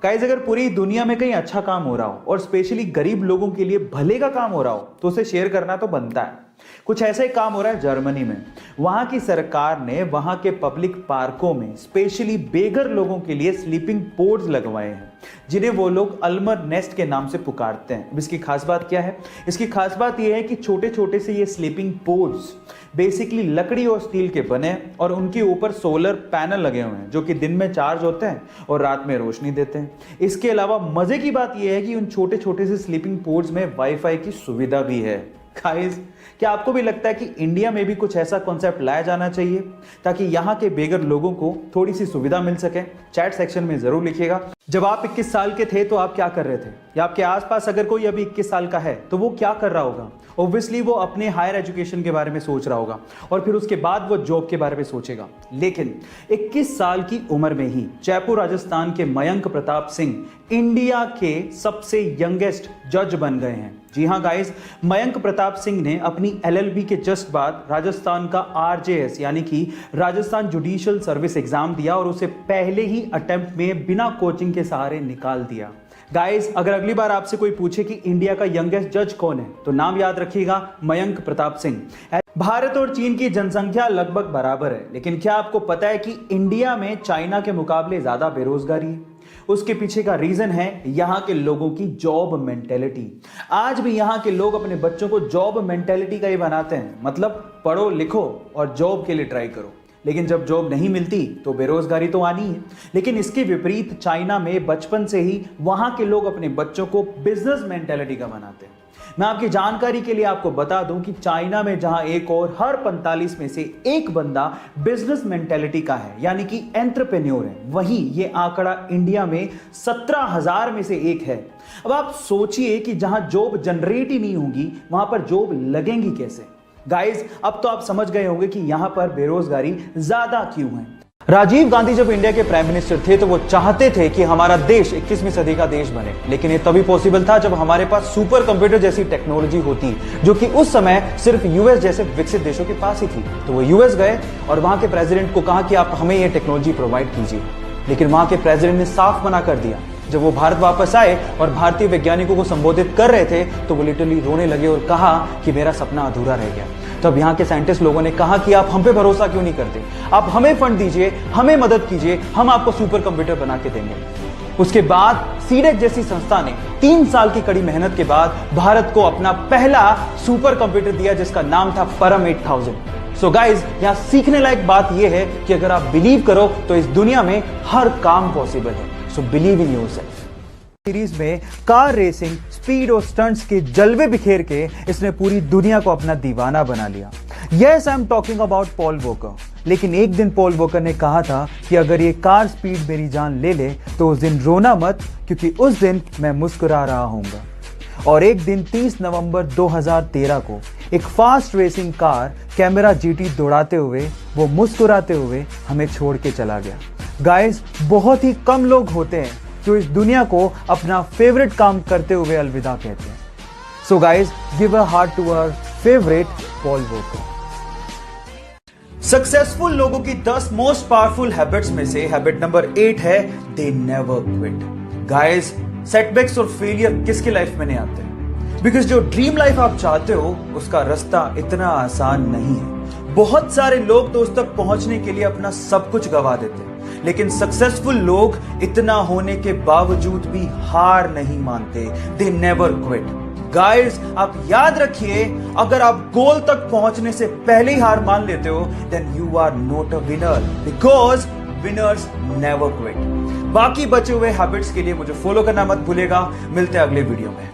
Guys, अगर पूरी दुनिया में कहीं अच्छा काम हो रहा हो और स्पेशली गरीब लोगों के लिए भले का काम हो रहा हो तो उसे शेयर करना तो बनता है। कुछ ऐसा ही काम हो रहा है जर्मनी में। वहां की सरकार ने वहां के पब्लिक पार्कों में स्पेशली बेघर लोगों के लिए स्लीपिंग पोड्स लगवाए हैं, जिन्हें वो लोग अल्मर नेस्ट के नाम से पुकारते हैं। इसकी खास बात क्या है? इसकी खास बात यह है कि छोटे छोटे से ये स्लीपिंग पोड्स बेसिकली लकड़ी और स्टील के बने और उनके ऊपर सोलर पैनल लगे हुए हैं जो कि दिन में चार्ज होते हैं और रात में रोशनी देते हैं। इसके अलावा मजे की बात यह है कि उन छोटे छोटे से स्लीपिंग पोड्स में वाईफाई की सुविधा भी है। गाइस, क्या आपको भी लगता है कि इंडिया में भी कुछ ऐसा कॉन्सेप्ट लाया जाना चाहिए ताकि यहाँ के बेघर लोगों को थोड़ी सी सुविधा मिल सके? चैट सेक्शन में जरूर लिखिएगा। जब आप 21 साल के थे तो आप क्या कर रहे थे, या आपके आसपास अगर कोई अभी 21 साल का है तो वो क्या कर रहा होगा? ऑब्वियसली वो अपने हायर एजुकेशन के बारे में सोच रहा होगा और फिर उसके बाद वो जॉब के बारे में सोचेगा। लेकिन 21 साल की उम्र में ही जयपुर राजस्थान के मयंक प्रताप सिंह इंडिया के सबसे यंगेस्ट जज बन गए हैं। जी हाँ गाइस, मयंक प्रताप सिंह ने अपनी LLB के जस्ट बाद राजस्थान का RJS यानी कि राजस्थान जुडिशियल सर्विस एग्जाम दिया और उसे पहले ही अटेम्प्ट में बिना कोचिंग के सहारे निकाल दिया। गाइस, अगर अगली बार आपसे कोई पूछे कि इंडिया का यंगेस्ट जज कौन है तो नाम याद रखिएगा, मयंक प्रताप सिंह। भारत और चीन की जनसंख्या लगभग बराबर है, लेकिन क्या आपको पता है कि इंडिया में चाइना के मुकाबले ज्यादा बेरोजगारी है? उसके पीछे का रीजन है यहां के लोगों की जॉब मेंटेलिटी। आज भी यहां के लोग अपने बच्चों को जॉब मेंटेलिटी का ही बनाते हैं, मतलब पढ़ो लिखो और जॉब के लिए ट्राई करो। लेकिन जब जॉब नहीं मिलती तो बेरोजगारी तो आनी है। लेकिन इसके विपरीत चाइना में बचपन से ही वहां के लोग अपने बच्चों को बिजनेस मेंटेलिटी का बनाते हैं। मैं आपकी जानकारी के लिए आपको बता दूं कि चाइना में जहां एक और हर 45 में से एक बंदा बिजनेस मेंटेलिटी का है यानी कि एंटरप्रेन्योर है, वहीं ये आंकड़ा इंडिया में 17,000 में से एक है। अब आप सोचिए कि जहां जॉब जनरेट ही नहीं होगी वहां पर जॉब लगेंगी कैसे? गाइस, अब तो आप समझ गए होंगे कि यहां पर बेरोजगारी ज्यादा क्यों है। राजीव गांधी जब इंडिया के प्राइम मिनिस्टर थे तो वो चाहते थे कि हमारा देश 21वीं सदी का देश बने, लेकिन ये तभी पॉसिबल था जब हमारे पास सुपर कंप्यूटर जैसी टेक्नोलॉजी होती जो कि उस समय सिर्फ यूएस जैसे विकसित देशों के पास ही थी। तो वो यूएस गए और वहां के प्रेसिडेंट को कहा कि आप हमें ये टेक्नोलॉजी प्रोवाइड कीजिए, लेकिन वहां के प्रेसिडेंट ने साफ मना कर दिया। जब वो भारत वापस आए और भारतीय वैज्ञानिकों को संबोधित कर रहे थे तो वो लिटरली रोने लगे और कहा कि मेरा सपना अधूरा रह गया। तब यहाँ के साइंटिस्ट लोगों ने कहा कि आप हम पे भरोसा क्यों नहीं करते, आप हमें फंड दीजिए, हमें मदद कीजिए, हम आपको सुपर कंप्यूटर बना के देंगे। उसके बाद सीडेक जैसी संस्था ने 3 साल की कड़ी मेहनत के बाद भारत को अपना पहला सुपर कंप्यूटर दिया जिसका नाम था परम 8000। सो गाइज, यहाँ सीखने लायक बात यह है कि अगर आप बिलीव करो तो इस दुनिया में हर काम पॉसिबल है। So believe in yourself. Series में कार रेसिंग, स्पीड और स्टंट्स के जलवे बिखेर के इसने पूरी दुनिया को अपना दीवाना बना लिया। Yes, I am talking about Paul walker. लेकिन एक दिन पॉल वॉकर ने कहा था कि अगर ये कार स्पीड मेरी जान ले ले तो उस दिन रोना मत, क्योंकि उस दिन मैं मुस्कुरा रहा हूंगा। और एक दिन 30 नवंबर 2013 को एक fast racing car camera GT दौड़ाते हुए वो मुस्कुराते हुए हमें छोड़ के चला गया। गाइस, बहुत ही कम लोग होते हैं जो इस दुनिया को अपना फेवरेट काम करते हुए अलविदा कहते हैं। So guys, give a heart to our favourite Paul Walker. Successful लोगों की 10 मोस्ट पावरफुल हैबिट्स में से हैबिट नंबर 8 है they never quit. Guys, setbacks और फेलियर किसकी लाइफ में नहीं आते? बिकॉज जो ड्रीम लाइफ आप चाहते हो उसका रास्ता इतना आसान नहीं है। बहुत सारे लोग तो उस तक पहुंचने के लिए अपना सब कुछ गवा देते हैं, लेकिन सक्सेसफुल लोग इतना होने के बावजूद भी हार नहीं मानते। They never quit. गाइस, आप याद रखिए, अगर आप गोल तक पहुंचने से पहले ही हार मान लेते हो then you are not a winner, because winners never quit. बाकी बचे हुए हैबिट्स के लिए मुझे फॉलो करना मत भूलेगा। मिलते हैं अगले वीडियो में।